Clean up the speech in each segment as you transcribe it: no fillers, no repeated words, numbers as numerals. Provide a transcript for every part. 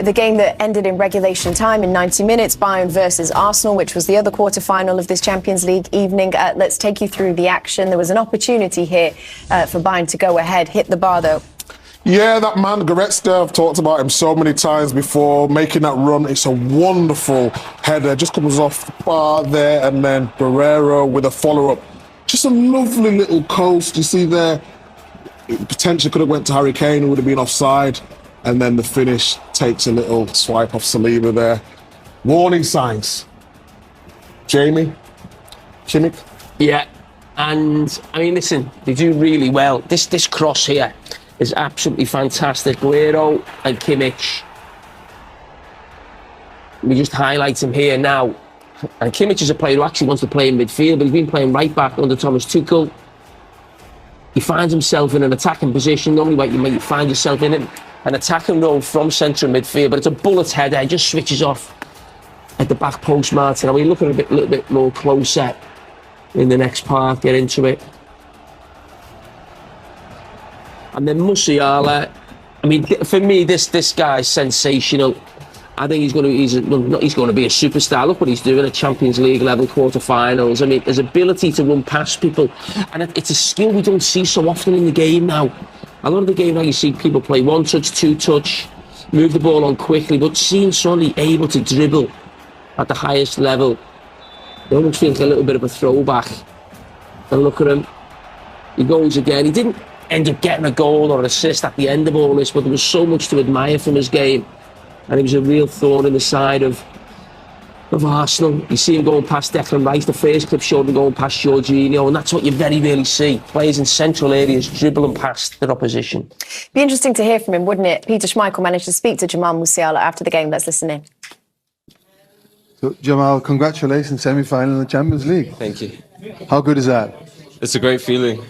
the game that ended in regulation time in 90 minutes, Bayern versus Arsenal, which was the other quarter-final of this Champions League evening. Let's take you through the action. There was an opportunity here for Bayern to go ahead, hit the bar though. Yeah, that man, Goretzka, I've talked about him so many times before, making that run. It's a wonderful header, just comes off the bar there, and then Guerrero with a follow-up. Just a lovely little coast, you see there. It potentially could have went to Harry Kane, who would have been offside. And then the finish takes a little swipe off Saliba there. Warning signs. Jamie? Kimmich? Yeah, and I mean, listen, they do really well. This cross here is absolutely fantastic. Guerrero and Kimmich. We just highlight him here now. And Kimmich is a player who actually wants to play in midfield, but he's been playing right back under Thomas Tuchel. He finds himself in an attacking position. Normally, you might find yourself in an attacking role from central midfield, but it's a bullet header. It just switches off at the back post, Martin. Are we looking a little bit more closer in the next part? Get into it. And then Musial. I mean, for me, this guy's sensational. I think he's going to be a superstar. Look what he's doing at Champions League level quarter-finals. I mean, his ability to run past people, and it's a skill we don't see so often in the game now. A lot of the game now you see people play one touch, two touch, move the ball on quickly, but seeing somebody able to dribble at the highest level, it almost feels like a little bit of a throwback. And look at him, he goes again. He didn't end up getting a goal or an assist at the end of all this, but there was so much to admire from his game. And he was a real thorn in the side of Arsenal. You see him going past Declan Rice. The first clip showed him going past Jorginho, and that's what you very rarely see. Players in central areas dribbling past their opposition. Be interesting to hear from him, wouldn't it? Peter Schmeichel managed to speak to Jamal Musial after the game. Let's listen in. So, Jamal, congratulations, semi-final in the Champions League. Thank you. How good is that? It's a great feeling.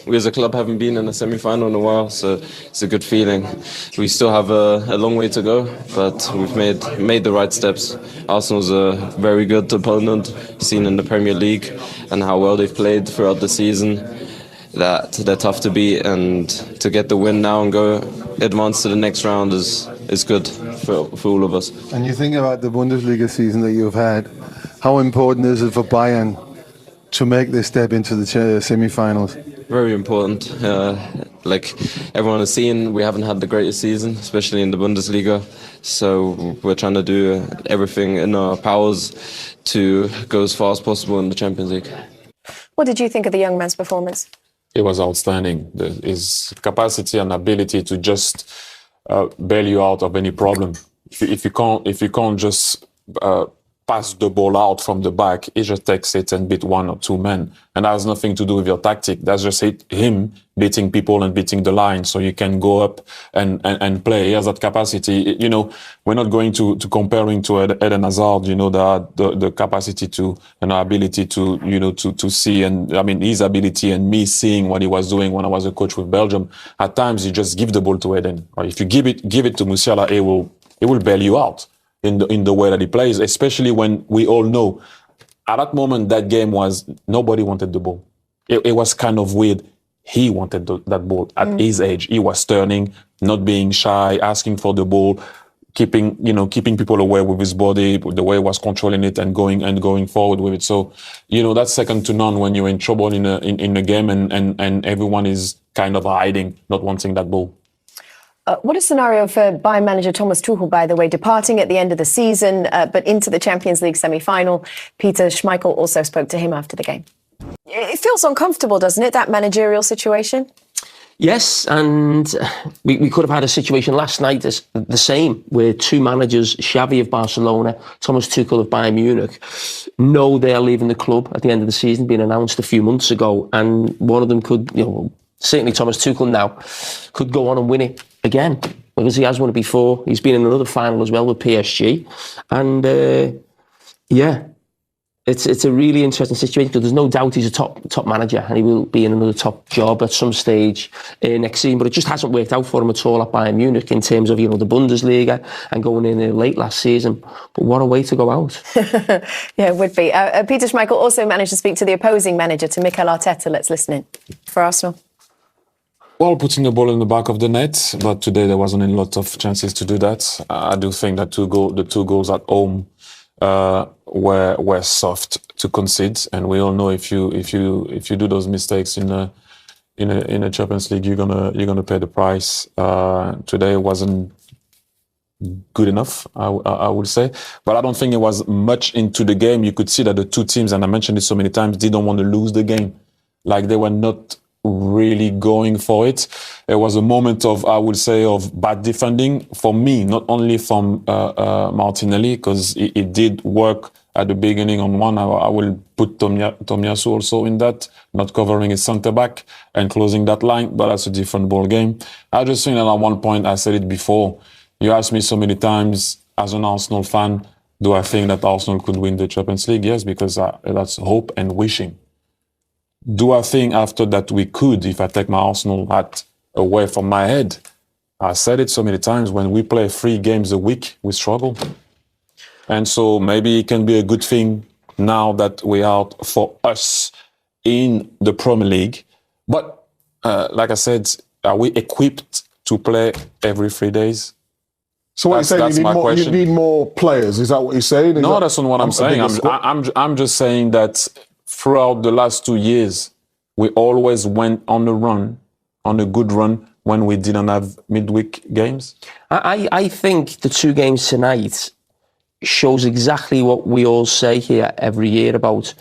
We as a club haven't been in a semi-final in a while, so it's a good feeling. We still have a long way to go, but we've made the right steps. Arsenal's a very good opponent, seen in the Premier League, and how well they've played throughout the season. That they're tough to beat, and to get the win now and go advance to the next round is good for all of us. And you think about the Bundesliga season that you've had, how important is it for Bayern to make this step into the semi-finals? Very important. Like everyone has seen, we haven't had the greatest season, especially in the Bundesliga. So we're trying to do everything in our powers to go as far as possible in the Champions League. What did you think of the young man's performance? It was outstanding. His capacity and ability to just bail you out of any problem. If you can't just pass the ball out from the back, he just takes it and beat one or two men. And that has nothing to do with your tactic. That's just him beating people and beating the line, so you can go up and play. He has that capacity. You know, we're not going to compare him to Eden Hazard, you know, the capacity to and our ability to, you know, to see. And I mean, his ability and me seeing what he was doing when I was a coach with Belgium, at times you just give the ball to Eden. Or if you give it to Musiala, he will bail you out in the way that he plays, especially when we all know at that moment that game was nobody wanted the ball. It was kind of weird. He wanted that ball at his age. He was turning, not being shy, asking for the ball, keeping people away with his body, the way he was controlling it and going forward with it. So, you know, that's second to none when you're in trouble in a game and everyone is kind of hiding, not wanting that ball. What a scenario for Bayern manager Thomas Tuchel, by the way, departing at the end of the season, but into the Champions League semi-final. Peter Schmeichel also spoke to him after the game. It feels uncomfortable, doesn't it, that managerial situation? Yes, and we could have had a situation last night the same, where two managers, Xavi of Barcelona, Thomas Tuchel of Bayern Munich, know they're leaving the club at the end of the season, being announced a few months ago, and one of them could, you know, certainly Thomas Tuchel now, could go on and win it again, because he has won it before. He's been in another final as well with PSG. And yeah, it's a really interesting situation, because there's no doubt he's a top manager and he will be in another top job at some stage next season. But it just hasn't worked out for him at all at Bayern Munich in terms of, you know, the Bundesliga and going in there late last season. But what a way to go out. Yeah, it would be. Peter Schmeichel also managed to speak to the opposing manager, to Mikel Arteta. Let's listen in for Arsenal. Well, putting the ball in the back of the net, but today there wasn't a lot of chances to do that. I do think that the two goals at home were soft to concede, and we all know if you do those mistakes in a Champions League, you're gonna pay the price. Today wasn't good enough, I would say, but I don't think it was much into the game. You could see that the two teams, and I mentioned it so many times, didn't want to lose the game. Like they were not really going for it. It was a moment of, I would say, of bad defending for me, not only from Martinelli, because it did work at the beginning on one. I will put Tomiyasu also in that, not covering his centre back and closing that line, but that's a different ball game. I just think that at one point, I said it before, you asked me so many times as an Arsenal fan, do I think that Arsenal could win the Champions League? Yes, because that's hope and wishing. Do I think after that we could, if I take my Arsenal hat away from my head? I said it so many times, when we play 3 games a week, we struggle. And so maybe it can be a good thing now that we're out for us in the Premier League. But like I said, are we equipped to play every 3 days? So what you're saying, you need more players? Is that what you're saying? No, that's not what I'm saying. I'm just saying that throughout the last 2 years, we always went on a good run, when we didn't have midweek games. I think the 2 games tonight shows exactly what we all say here every year about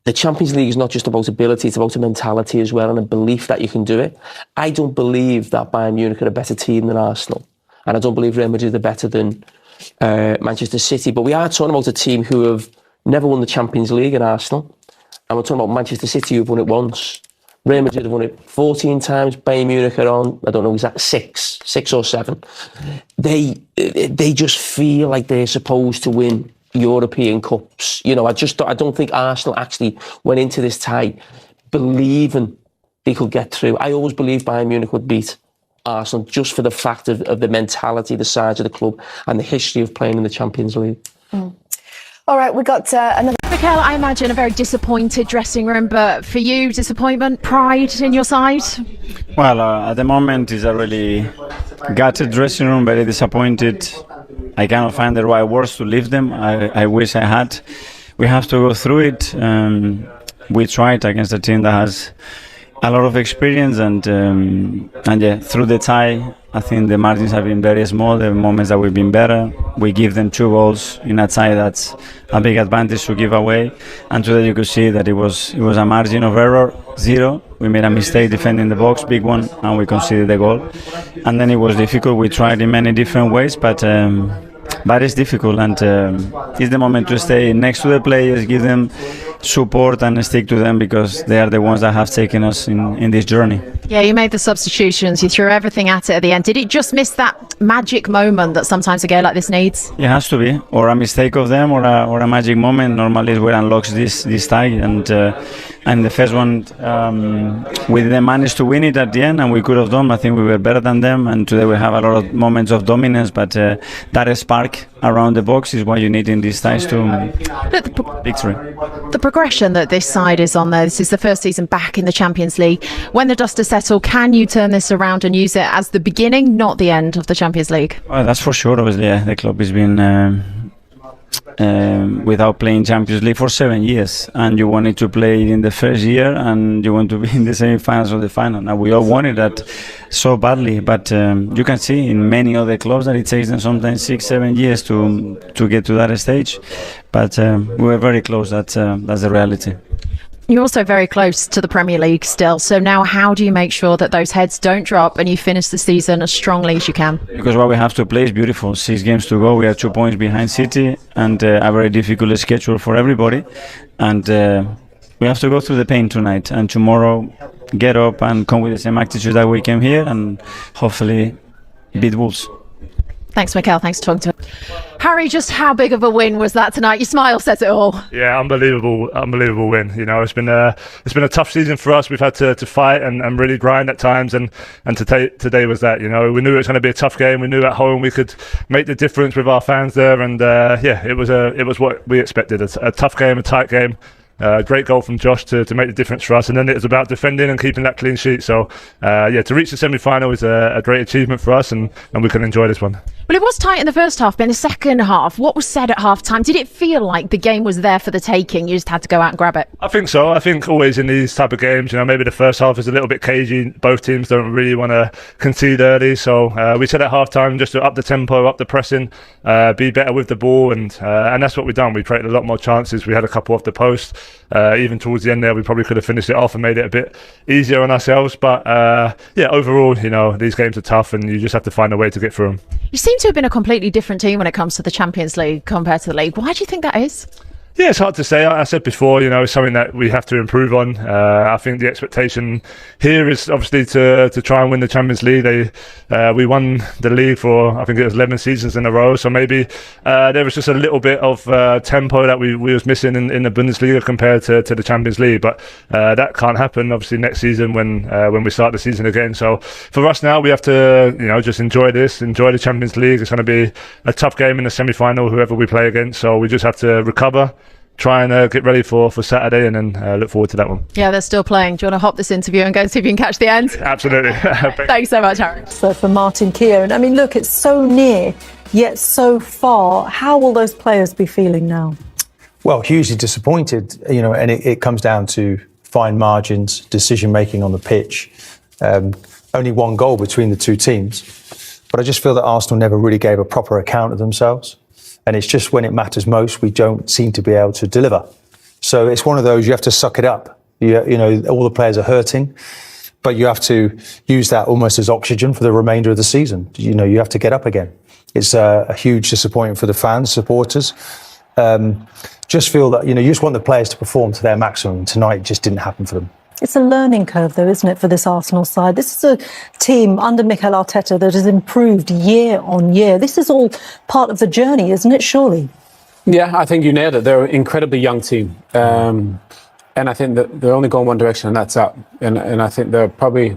the Champions League is not just about ability, it's about a mentality as well, and a belief that you can do it. I don't believe that Bayern Munich are a better team than Arsenal. And I don't believe Real Madrid are better than Manchester City. But we are talking about a team who have never won the Champions League in Arsenal. And we're talking about Manchester City, who've won it once. Real Madrid have won it 14 times. Bayern Munich are on, I don't know exactly, 6 or 7. They just feel like they're supposed to win European Cups. You know, I don't think Arsenal actually went into this tie believing they could get through. I always believed Bayern Munich would beat Arsenal, just for the fact of the mentality, the size of the club, and the history of playing in the Champions League. All right, we got another. Mikel, I imagine a very disappointed dressing room, but for you, disappointment, pride in your side? Well, at the moment, it's a really gutted dressing room, very disappointed. I cannot find the right words to leave them. I wish I had. We have to go through it. We tried against a team that has a lot of experience, and yeah, through the tie, I think the margins have been very small. The moments that we've been better, we give them 2 goals in a tie. That's a big advantage to give away. And today you could see that it was a margin of error, 0. We made a mistake defending the box, big one, and we conceded the goal. And then it was difficult. We tried in many different ways, but it's difficult, and it's the moment to stay next to the players, give them support and stick to them, because they are the ones that have taken us in this journey. Yeah, you made the substitutions, you threw everything at it at the end. Did it just miss that magic moment that sometimes a game like this needs? It has to be, or a mistake of them, or a magic moment. Normally is what unlocks this tie, and the first one, we didn't manage to win it at the end, and we could have done. I think we were better than them, and today we have a lot of moments of dominance, but that spark around the box is what you need in these ties to victory. The progression that this side is on, though, this is the first season back in the Champions League. When the dust has settled, can you turn this around and use it as the beginning, not the end of the Champions League? Well, that's for sure. Obviously, the club has been without playing Champions League for 7 years, and you wanted to play in the first year, and you want to be in the semi-finals or the final. Now, we all wanted that so badly, but you can see in many other clubs that it takes them sometimes 6-7 years to get to that stage. But we were very close. That's the reality. You're also very close to the Premier League still. So now how do you make sure that those heads don't drop and you finish the season as strongly as you can? Because what we have to play is beautiful. 6 games to go. We are 2 points behind City, and a very difficult schedule for everybody. And we have to go through the pain tonight, and tomorrow get up and come with the same attitude that we came here, and hopefully beat Wolves. Thanks, Mikel. Thanks for talking to us. Harry, just how big of a win was that tonight? Your smile says it all. Yeah, unbelievable win. You know, it's been a tough season for us. We've had to fight and really grind at times, and today was that. You know, we knew it was going to be a tough game. We knew at home we could make the difference with our fans there, and yeah, it was what we expected. A tough game, a tight game. Great goal from Josh to make the difference for us, and then it was about defending and keeping that clean sheet. So to reach the semi-final is a great achievement for us, and we can enjoy this one. Well, it was tight in the first half, but in the second half, what was said at half-time? Did it feel like the game was there for the taking? You just had to go out and grab it? I think so. I think always in these type of games, maybe the first half is a little bit cagey. Both teams don't really want to concede early. So we said at half-time just to up the tempo, up the pressing, be better with the ball. And that's what we've done. We created a lot more chances. We had a couple off the post. Even towards the end there, we probably could have finished it off and made it a bit easier on ourselves. But overall, these games are tough and you just have to find a way to get through them. You seem to have been a completely different team when it comes to the Champions League compared to the league. Why do you think that is? Yeah, it's hard to say. I said before, it's something that we have to improve on. I think the expectation here is obviously to try and win the Champions League. We won the league for, I think it was 11 seasons in a row. So maybe there was just a little bit of tempo that we was missing in the Bundesliga compared to the Champions League. But that can't happen, obviously, next season when we start the season again. So for us now, we have to, just enjoy this, enjoy the Champions League. It's going to be a tough game in the semi-final, whoever we play against. So we just have to recover, try and get ready for Saturday, and then look forward to that one. Yeah, they're still playing. Do you want to hop this interview and go and see if you can catch the end? Absolutely. Thanks so much, Harry. So for Martin Keown, I mean, look, it's so near, yet so far. How will those players be feeling now? Well, hugely disappointed, and it comes down to fine margins, decision-making on the pitch. Only one goal between the two teams. But I just feel that Arsenal never really gave a proper account of themselves. And it's just when it matters most, we don't seem to be able to deliver. So it's one of those, you have to suck it up. All the players are hurting, but you have to use that almost as oxygen for the remainder of the season. You have to get up again. It's a huge disappointment for the fans, supporters. Just feel that, you just want the players to perform to their maximum. Tonight just didn't happen for them. It's a learning curve, though, isn't it, for this Arsenal side? This is a team under Mikel Arteta that has improved year on year. This is all part of the journey, isn't it, surely? Yeah, I think you nailed it. They're an incredibly young team. And I think that they're only going one direction, and that's up. And I think they're probably,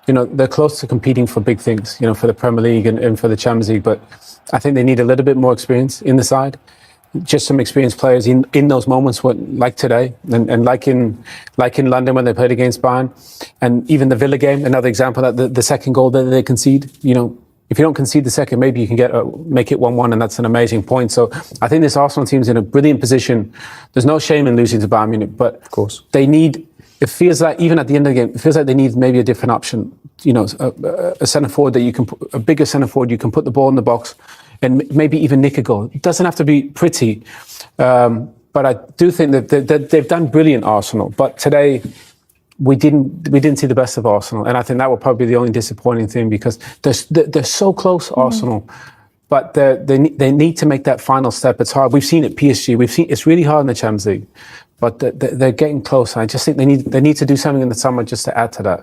they're close to competing for big things, for the Premier League and for the Champions League. But I think they need a little bit more experience in the side. Just some experienced players in those moments, like today, and like in London when they played against Bayern, and even the Villa game. Another example that the second goal that they concede. If you don't concede the second, maybe you can make it 1-1, and that's an amazing point. So I think this Arsenal team's in a brilliant position. There's no shame in losing to Bayern Munich, but of course they need. It feels like even at the end of the game, it feels like they need maybe a different option. A centre forward that you can, a bigger centre forward, you can put the ball in the box and maybe even nick a goal. It doesn't have to be pretty, but I do think that they've done brilliant, Arsenal. But today we didn't see the best of Arsenal, and I think that would probably be the only disappointing thing, because they're so close, Arsenal. But they need to make that final step. It's hard. We've seen it, PSG. We've seen it's really hard in the Champions League, but they're getting close. And I just think they need to do something in the summer just to add to that.